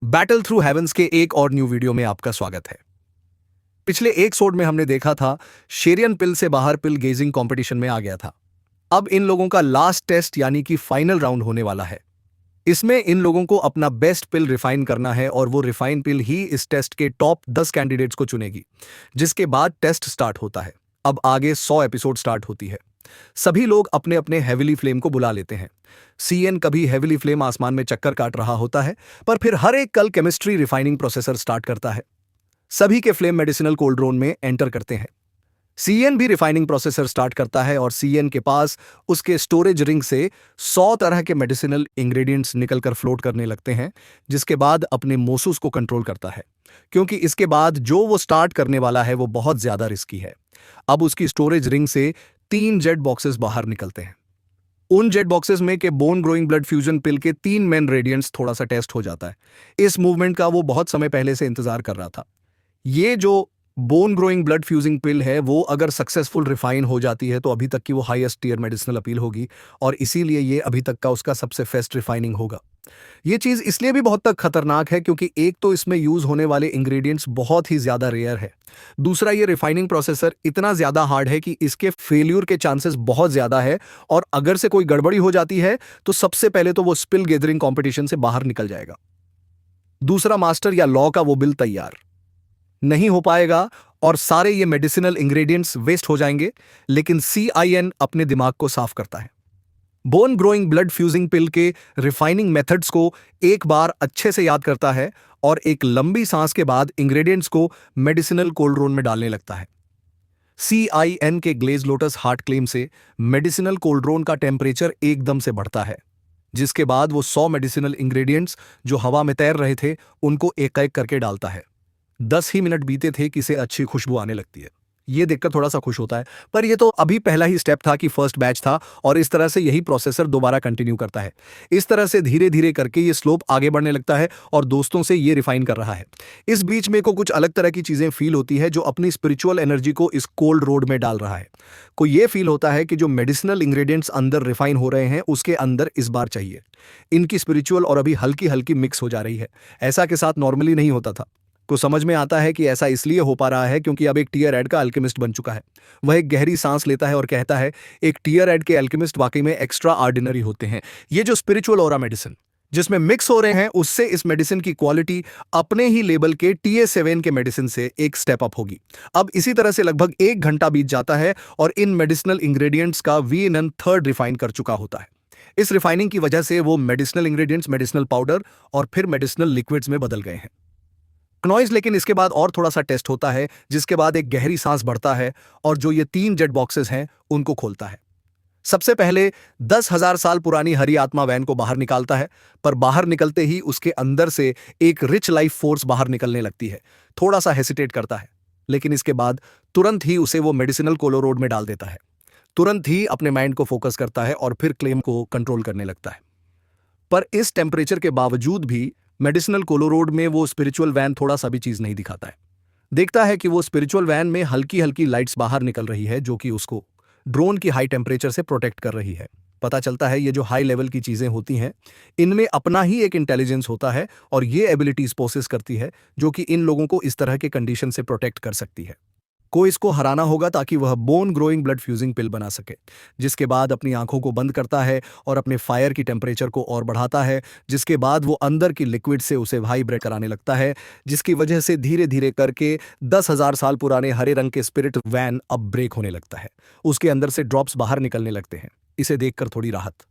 Battle through heavens के एक और न्यू वीडियो में आपका स्वागत है। पिछले एक एपिसोड में हमने देखा था शेरियन पिल से बाहर पिल गेजिंग कंपटीशन में आ गया था। अब इन लोगों का लास्ट टेस्ट यानी कि फाइनल राउंड होने वाला है। इसमें इन लोगों को अपना बेस्ट पिल रिफाइन करना है और वो रिफाइन पिल ही इस टेस्ट के टॉप 10 कैंडिडेट्स को चुनेगी, जिसके बाद टेस्ट स्टार्ट होता है। अब आगे 100 एपिसोड स्टार्ट होती है। सभी लोग अपने अपने हेविली फ्लेम को बुला लेते हैं। सीएन कभी हेविली फ्लेम आसमान में चक्कर काट रहा होता है, पर फिर हर एक कल केमिस्ट्री रिफाइनिंग प्रोसेसर स्टार्ट करता है। सभी के फ्लेम मेडिसिनल कोल्ड ड्रोन में एंटर करते हैं। सीएन भी रिफाइनिंग प्रोसेसर स्टार्ट करता है और सीएन के पास उसके स्टोरेज रिंग से 100 तरह के मेडिसिनल इंग्रेडिएंट्स निकलकर फ्लोट करने लगते हैं, जिसके बाद अपने मोसूस को कंट्रोल करता है, क्योंकि इसके बाद जो वो स्टार्ट करने वाला है वो बहुत ज्यादा रिस्की है। अब उसकी स्टोरेज रिंग से 3 जेट बॉक्सेस बाहर निकलते हैं। उन जेट बॉक्सेस में के बोन ग्रोइंग ब्लड फ्यूजन पिल के 3 मेन रेडियंट्स थोड़ा सा टेस्ट हो जाता है। इस मूवमेंट का वो बहुत समय पहले से इंतजार कर रहा था। ये जो बोन ग्रोइंग ब्लड फ्यूजिंग पिल है वो अगर सक्सेसफुल रिफाइन हो जाती है तो अभी तक की वो हाईएस्ट टीयर मेडिसिनल अपील होगी और इसीलिए ये अभी तक का उसका सबसे फेस्ट रिफाइनिंग होगा। ये चीज इसलिए भी बहुत तक खतरनाक है क्योंकि एक तो इसमें यूज होने वाले इंग्रेडिएंट्स बहुत ही ज्यादा रेयर है। दूसरा, ये रिफाइनिंग प्रोसेसर इतना ज्यादा हार्ड है कि इसके फेल्यूर के चांसेस बहुत ज्यादा है और अगर से कोई गड़बड़ी हो जाती है तो सबसे पहले तो वो स्पिल गैदरिंग कंपटीशन से बाहर निकल जाएगा। दूसरा, मास्टर या लॉ का वो बिल तैयार नहीं हो पाएगा और सारे ये मेडिसिनल इंग्रेडिएंट्स वेस्ट हो जाएंगे। लेकिन सीआईएन अपने दिमाग को साफ करता है। बोन ग्रोइंग ब्लड फ्यूजिंग पिल के रिफाइनिंग मेथड्स को एक बार अच्छे से याद करता है और एक लंबी सांस के बाद इंग्रेडिएंट्स को मेडिसिनल कोल्ड रोन में डालने लगता है। सीआईएन के ग्लेज लोटस हार्ट क्लेम से मेडिसिनल कोल्ड रोन का टेम्परेचर एकदम से बढ़ता है, जिसके बाद वो 100 मेडिसिनल इंग्रेडिएंट्स जो हवा में तैर रहे थे उनको एक एक करके डालता है। 10 ही मिनट बीते थे कि इसे अच्छी खुशबू आने लगती है। ये देखकर थोड़ा सा खुश होता है, पर ये तो अभी पहला ही स्टेप था कि फर्स्ट बैच था और इस तरह से यही प्रोसेसर दोबारा कंटिन्यू करता है। इस तरह से धीरे धीरे करके ये स्लोप आगे बढ़ने लगता है और दोस्तों से ये रिफाइन कर रहा है। इस बीच में को कुछ अलग तरह की चीजें फील होती है जो अपनी स्पिरिचुअल एनर्जी को इस कोल्ड रोड में डाल रहा है। को ये फील होता है कि जो मेडिसिनल इंग्रेडिएंट्स अंदर रिफाइन हो रहे हैं उसके अंदर इस बार चाहिए। इनकी स्पिरिचुअल और अभी हल्की हल्की मिक्स हो जा रही है। ऐसा के साथ नॉर्मली नहीं होता था। को समझ में आता है कि ऐसा इसलिए हो पा रहा है क्योंकि अब एक टीयर एड का अल्केमिस्ट बन चुका है। वह एक गहरी सांस लेता है और कहता है, एक टीयर एड के अल्केमिस्ट वाकई में एक्स्ट्रा ऑर्डिनरी होते हैं। ये जो स्पिरिचुअल ऑरा मेडिसिन जिसमें मिक्स हो रहे हैं उससे इस मेडिसिन की क्वालिटी अपने ही लेवल के TA7 के मेडिसिन से एक स्टेप अप होगी। अब इसी तरह से लगभग 1 घंटा बीत जाता है और इन मेडिसिनल इंग्रेडिएंट्स का VNN थर्ड रिफाइन कर चुका होता है। इस रिफाइनिंग की वजह से वो मेडिसिनल इंग्रेडिएंट्स मेडिसिनल पाउडर और फिर मेडिसिनल लिक्विड्स में बदल गए हैं। नॉइज लेकिन इसके बाद और थोड़ा सा टेस्ट होता है, जिसके बाद एक गहरी सांस बढ़ता है और जो ये 3 जेट बॉक्सेस हैं उनको खोलता है। सबसे पहले 10,000 साल पुरानी हरी आत्मा वैन को बाहर निकालता है, पर बाहर निकलते ही उसके अंदर से एक रिच लाइफ फोर्स बाहर निकलने लगती है। थोड़ा सा हेसिटेट करता है, लेकिन इसके बाद तुरंत ही उसे वो मेडिसिनल कोलोरोड में डाल देता है। तुरंत ही अपने माइंड को फोकस करता है और फिर क्लेम को कंट्रोल करने लगता है। पर इस टेम्परेचर के बावजूद भी मेडिसिनल कोलोरोड में वो स्पिरिचुअल वैन थोड़ा सा भी चीज नहीं दिखाता है। देखता है कि वो स्पिरिचुअल वैन में हल्की हल्की लाइट्स बाहर निकल रही है जो कि उसको ड्रोन की हाई टेम्परेचर से प्रोटेक्ट कर रही है। पता चलता है ये जो हाई लेवल की चीजें होती हैं इनमें अपना ही एक इंटेलिजेंस होता है और ये एबिलिटीज पोसेस करती है जो कि इन लोगों को इस तरह के कंडीशन से प्रोटेक्ट कर सकती है। को इसको हराना होगा ताकि वह बोन ग्रोइंग ब्लड फ्यूजिंग पिल बना सके, जिसके बाद अपनी आंखों को बंद करता है और अपने फायर की टेम्परेचर को और बढ़ाता है, जिसके बाद वो अंदर की लिक्विड से उसे वाइब्रेट कराने लगता है, जिसकी वजह से धीरे धीरे करके 10,000 साल पुराने हरे रंग के स्पिरिट वैन अब ब्रेक होने लगता है। उसके अंदर से ड्रॉप्स बाहर निकलने लगते हैं। इसे देखकर थोड़ी राहत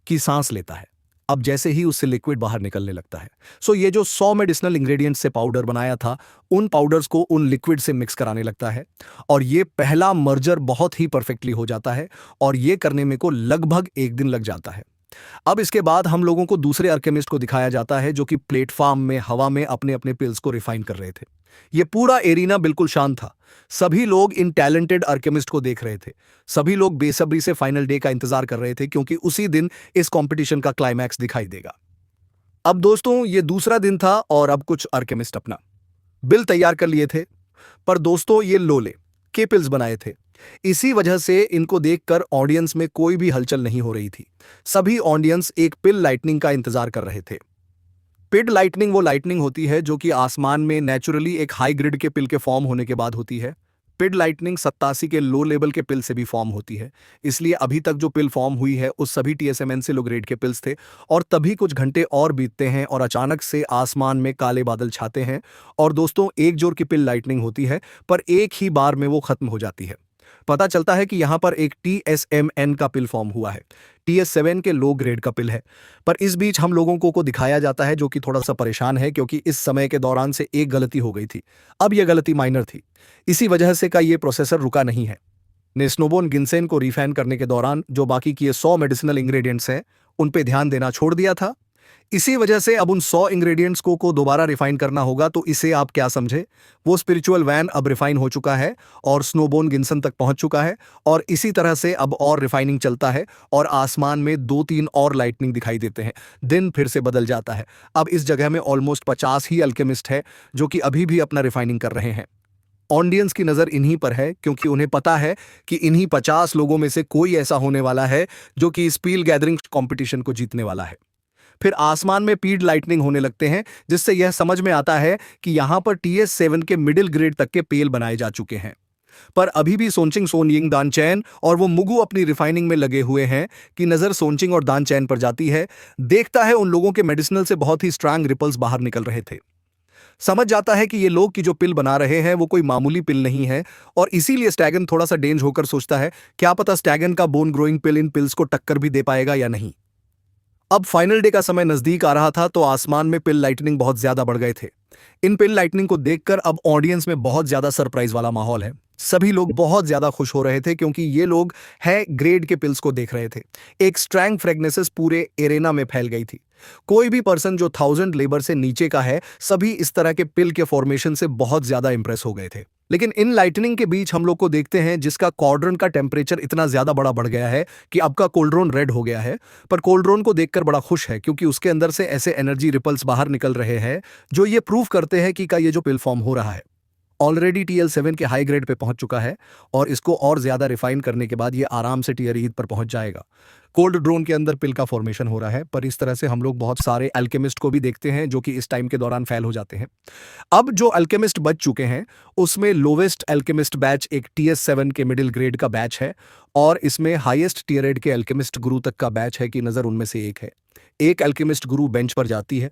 की सांस लेता है। अब जैसे ही उससे लिक्विड बाहर निकलने लगता है, ये जो 100 मेडिसिनल इंग्रेडिएंट्स से पाउडर बनाया था उन पाउडर्स को उन लिक्विड से मिक्स कराने लगता है और ये पहला मर्जर बहुत ही परफेक्टली हो जाता है और ये करने में को लगभग 1 दिन लग जाता है। अब इसके बाद हम लोगों को दूसरे अल्केमिस्ट को दिखाया जाता है जो कि प्लेटफॉर्म में हवा में अपने अपने पिल्स को रिफाइन कर रहे थे। ये पूरा एरिना बिल्कुल शांत था। सभी लोग इन टैलेंटेड अल्केमिस्ट को देख रहे थे। सभी लोग बेसब्री से फाइनल डे का इंतजार कर रहे थे क्योंकि उसी दिन इस कंपटीशन का क्लाइमैक्स दिखाई देगा। अब दोस्तों ये दूसरा दिन था और अब कुछ अल्केमिस्ट अपना बिल तैयार कर लिए थे, पर दोस्तों ये लोले के पिल्स बनाए थे। इसी वजह से इनको देखकर ऑडियंस में कोई भी हलचल नहीं हो रही थी। सभी ऑडियंस एक पिल लाइटनिंग का इंतजार कर रहे थे। पिड लाइटनिंग वो लाइटनिंग होती है जो कि आसमान में नेचुरली एक हाई ग्रिड के पिल के फॉर्म होने के बाद होती है। पिड लाइटनिंग 87 के लो लेवल के पिल से भी फॉर्म होती है। इसलिए अभी तक जो पिल फॉर्म हुई है उस सभी टीएसएमएन से लो ग्रेड के पिल्स थे और तभी कुछ घंटे और बीतते हैं और अचानक से आसमान में काले बादल छाते हैं और दोस्तों एक जोर की पिल लाइटनिंग होती है पर एक ही बार में वो खत्म हो जाती है। पता चलता है कि यहाँ पर एक टीएसएमएन का पिल फॉर्म हुआ है। टीएस7 के लो ग्रेड का पिल है। पर इस बीच हम लोगों को दिखाया जाता है जो कि थोड़ा सा परेशान है क्योंकि इस समय के दौरान से एक गलती हो गई थी। अब यह गलती माइनर थी। इसी वजह से का ये प्रोसेसर रुका नहीं है। ने स्नोबोन गिनसेन को रिफाइन करने के दौरान जो बाकी के 100 मेडिसिनल इंग्रेडिएंट्स हैं उन पे ध्यान देना छोड़ दिया था। इसी वजह से अब उन 100 इंग्रेडिएंट्स को दोबारा रिफाइन करना होगा। तो इसे आप क्या समझे, वो स्पिरिचुअल वैन अब रिफाइन हो चुका है और स्नोबोन गिनसन तक पहुंच चुका है और इसी तरह से अब और रिफाइनिंग चलता है और आसमान में 2-3 और लाइटनिंग दिखाई देते हैं। दिन फिर से बदल जाता है। अब इस जगह में ऑलमोस्ट 50 ही अल्केमिस्ट है जो कि अभी भी अपना रिफाइनिंग कर रहे हैं। ऑडियंस की नज़र इन्हीं पर है क्योंकि उन्हें पता है कि इन्हीं 50 लोगों में से कोई ऐसा होने वाला है जो कि इस पील गैदरिंग कॉम्पिटिशन को जीतने वाला है। फिर आसमान में पीड लाइटनिंग होने लगते हैं जिससे यह समझ में आता है कि यहां पर टीएस7 के मिडिल ग्रेड तक के पेल बनाए जा चुके हैं। पर अभी भी सोनचिंग सोनयिंग दानचैन और वो मुगु अपनी रिफाइनिंग में लगे हुए हैं कि नजर सोनचिंग और दानचैन पर जाती है। देखता है उन लोगों के मेडिसिनल से बहुत ही स्ट्रांग रिपल्स बाहर निकल रहे थे। समझ जाता है कि ये लोग की जो पिल बना रहे हैं वो कोई मामूली पिल नहीं है और इसीलिए स्टैगन थोड़ा सा डेंज होकर सोचता है क्या पता स्टैगन का बोन ग्रोइंग पिल इन पिल्स को टक्कर भी दे पाएगा या नहीं। अब फाइनल डे का समय नजदीक आ रहा था तो आसमान में पिल लाइटनिंग बहुत ज्यादा बढ़ गए थे। इन पिल लाइटनिंग को देखकर अब ऑडियंस में बहुत ज्यादा सरप्राइज वाला माहौल है। सभी लोग बहुत ज्यादा खुश हो रहे थे क्योंकि ये लोग है ग्रेड के पिल्स को देख रहे थे। एक स्ट्रैंग फ्रेगनेसेस पूरे एरेना में फैल गई थी। कोई भी पर्सन जो 1000 लेबर से नीचे का है सभी इस तरह के पिल के फॉर्मेशन से बहुत ज्यादा इंप्रेस हो गए थे। लेकिन इन लाइटनिंग के बीच हम लोग को देखते हैं जिसका कॉल्ड्रन का टेम्परेचर इतना ज्यादा बड़ा बढ़ गया है कि अब का कोल्ड्रोन रेड हो गया है। पर कोल्ड्रोन को देखकर बड़ा खुश है क्योंकि उसके अंदर से ऐसे एनर्जी रिपल्स बाहर निकल रहे हैं जो ये प्रूव करते हैं कि का ये जो पिल फॉर्म हो रहा है ऑलरेडी TL7 के हाई ग्रेड पे पहुंच चुका है और इसको और ज्यादा रिफाइन करने के बाद ये आराम से टीयर ईद पर पहुंच जाएगा। कोल्ड ड्रोन के अंदर पिल का फॉर्मेशन हो रहा है पर इस तरह से हम लोग बहुत सारे अल्केमिस्ट को भी देखते हैं जो कि इस टाइम के दौरान फेल हो जाते हैं। अब जो अल्केमिस्ट बच चुके हैं उसमें लोवेस्ट अल्केमिस्ट बैच एक TS7 के मिडिल ग्रेड का बैच है और इसमें हाईएस्ट टीयर 8 के अल्केमिस्ट गुरु तक का बैच है कि नजर उनमें से एक है। एक अल्केमिस्ट गुरु बेंच पर जाती है।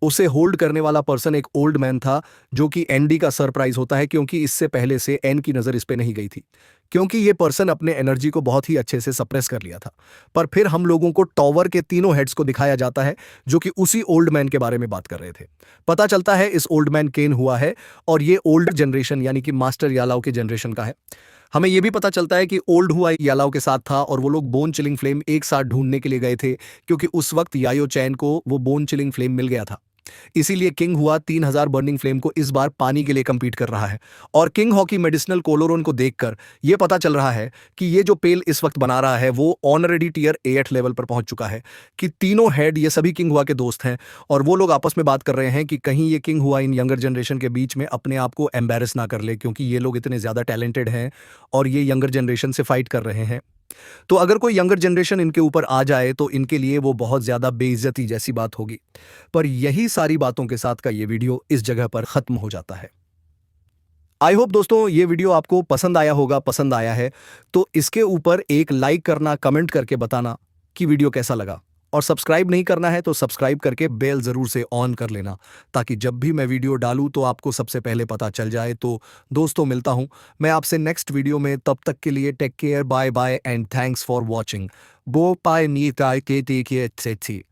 उसे होल्ड करने वाला पर्सन एक ओल्ड मैन था जो कि एनडी का सरप्राइज होता है क्योंकि इससे पहले से एन की नज़र इस पे नहीं गई थी क्योंकि ये पर्सन अपने एनर्जी को बहुत ही अच्छे से सप्रेस कर लिया था। पर फिर हम लोगों को टॉवर के तीनों हेड्स को दिखाया जाता है जो कि उसी ओल्ड मैन के बारे में बात कर रहे थे। पता चलता है इस ओल्ड मैन केन हुआ है और ये ओल्ड जनरेशन यानी कि मास्टर यालाओ के जनरेशन का है। हमें यह भी पता चलता है कि ओल्ड हुआ यालाओ के साथ था और वो लोग बोन चिलिंग फ्लेम एक साथ ढूंढने के लिए गए थे क्योंकि उस वक्त यायो चैन को वो बोन चिलिंग फ्लेम मिल गया था। इसीलिए किंग हुआ 3000 बर्निंग फ्लेम को इस बार पानी के लिए compete कर रहा है और किंग हॉकी मेडिसिनल कोलोरोन को देखकर यह पता चल रहा है कि ये जो पेल इस वक्त बना रहा है वो ऑनरेडी टीयर 8 लेवल पर पहुंच चुका है कि तीनों हेड ये सभी किंग हुआ के दोस्त हैं और वो लोग आपस में बात कर रहे हैं कि कहीं ये किंग हुआ इन यंगर जनरेशन के बीच में अपने आप को एम्बेरस ना कर ले क्योंकि ये लोग इतने ज़्यादा टैलेंटेड हैं और ये यंगर जनरेशन से फाइट कर रहे हैं। तो अगर कोई यंगर जनरेशन इनके ऊपर आ जाए तो इनके लिए वो बहुत ज्यादा बेइज्जती जैसी बात होगी। पर यही सारी बातों के साथ का ये वीडियो इस जगह पर खत्म हो जाता है। आई होप दोस्तों ये वीडियो आपको पसंद आया होगा। पसंद आया है तो इसके ऊपर एक लाइक करना, कमेंट करके बताना कि वीडियो कैसा लगा और सब्सक्राइब नहीं करना है तो सब्सक्राइब करके बेल जरूर से ऑन कर लेना ताकि जब भी मैं वीडियो डालूं तो आपको सबसे पहले पता चल जाए। तो दोस्तों मिलता हूं मैं आपसे नेक्स्ट वीडियो में, तब तक के लिए take care, bye bye and thanks for watching. बो पाए नी ताय के ती